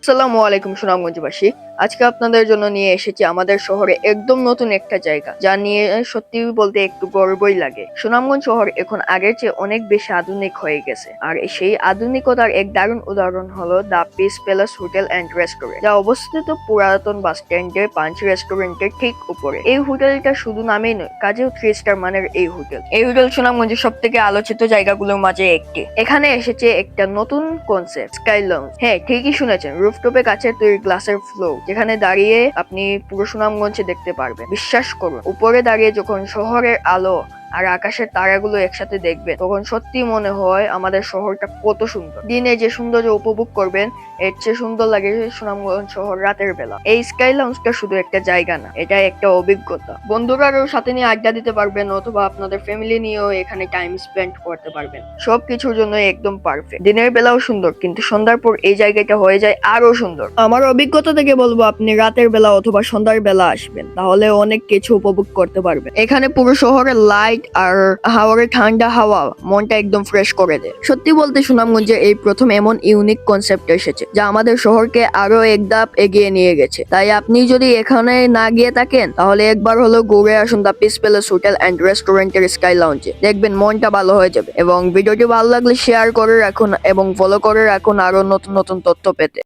আসসালামু আলাইকুম সুনামগঞ্জবাসী। আজকে আপনাদের জন্য নিয়ে এসেছি আমাদের শহরে একদম নতুন একটা জায়গা, যা নিয়ে সত্যি বলতে একটু গর্বই লাগে। সুনামগঞ্জ শহর এখন আগের চেয়ে অনেক বেশি আধুনিক হয়ে গেছে, আর সেই আধুনিকতার এক দারুণ উদাহরণ হলো the piece palace hotel and restaurant, যা অবস্থিত পুরাতন বাস স্ট্যান্ডের পাঞ্চ রেস্টুরেন্টের ঠিক উপরে। এই হোটেলটা শুধু নামেই নয়, কাজেও 3 স্টার মানের এই হোটেল। এই হোটেল সুনামগঞ্জের সব থেকে আলোচিত জায়গাগুলোর মাঝে একটি। এখানে এসেছে একটা নতুন কনসেপ্ট, স্কাই লাউঞ্জ। হ্যাঁ, ঠিকই শুনেছেন, রুফটপে কাচের তৈরি গ্লাসের ফ্লোর, যেখানে দাঁড়িয়ে আপনি পুরো সুনামগঞ্জে দেখতে পারবেন। বিশ্বাস করুন, উপরে দাঁড়িয়ে যখন শহরের আলো আর আকাশের তারাগুলো একসাথে দেখবেন, তখন সত্যি মনে হয় আমাদের শহরটা কত সুন্দর। দিনে যে সৌন্দর্য উপভোগ করবেন, এর চেয়ে সুন্দর লাগে সুনামগঞ্জ শহর রাতের বেলা। এই স্কাই লাউঞ্জটা শুধু একটা জায়গা না, এটা একটা অভিজ্ঞতা। বন্ধুরাও সাথে নিয়ে আড্ডা দিতে পারবেন, অথবা আপনাদের ফ্যামিলি নিয়েও এখানে টাইম স্পেন্ড করতে পারবেন। সবকিছুর জন্য একদম পারফেক্ট। দিনের বেলাও সুন্দর, কিন্তু সন্ধ্যার পর এই জায়গাটা হয়ে যায় আরো সুন্দর। আমার অভিজ্ঞতা থেকে বলবো, আপনি রাতের বেলা অথবা সন্ধ্যার বেলা আসবেন, তাহলে অনেক কিছু উপভোগ করতে পারবেন। এখানে পুরো শহরের লাইট আর হাওয়ার ঠান্ডা হাওয়া মনটা একদম ফ্রেশ করে দেয়। সত্যি বলতে সুনামগঞ্জে এই প্রথম এমন ইউনিক কনসেপ্ট এসেছে, যা আমাদের শহরকে আরো এক ধাপ এগিয়ে নিয়ে গেছে। তাই আপনি যদি এখানে না গিয়ে থাকেন, তাহলে একবার হলো ঘুরে আসুন the piece palace hotel and রেস্টুরেন্টের স্কাই লাউঞ্জে। দেখবেন মনটা ভালো হয়ে যাবে। এবং ভিডিওটি ভালো লাগলে শেয়ার করে রাখুন এবং ফলো করে রাখুন আরো নতুন নতুন তথ্য পেতে।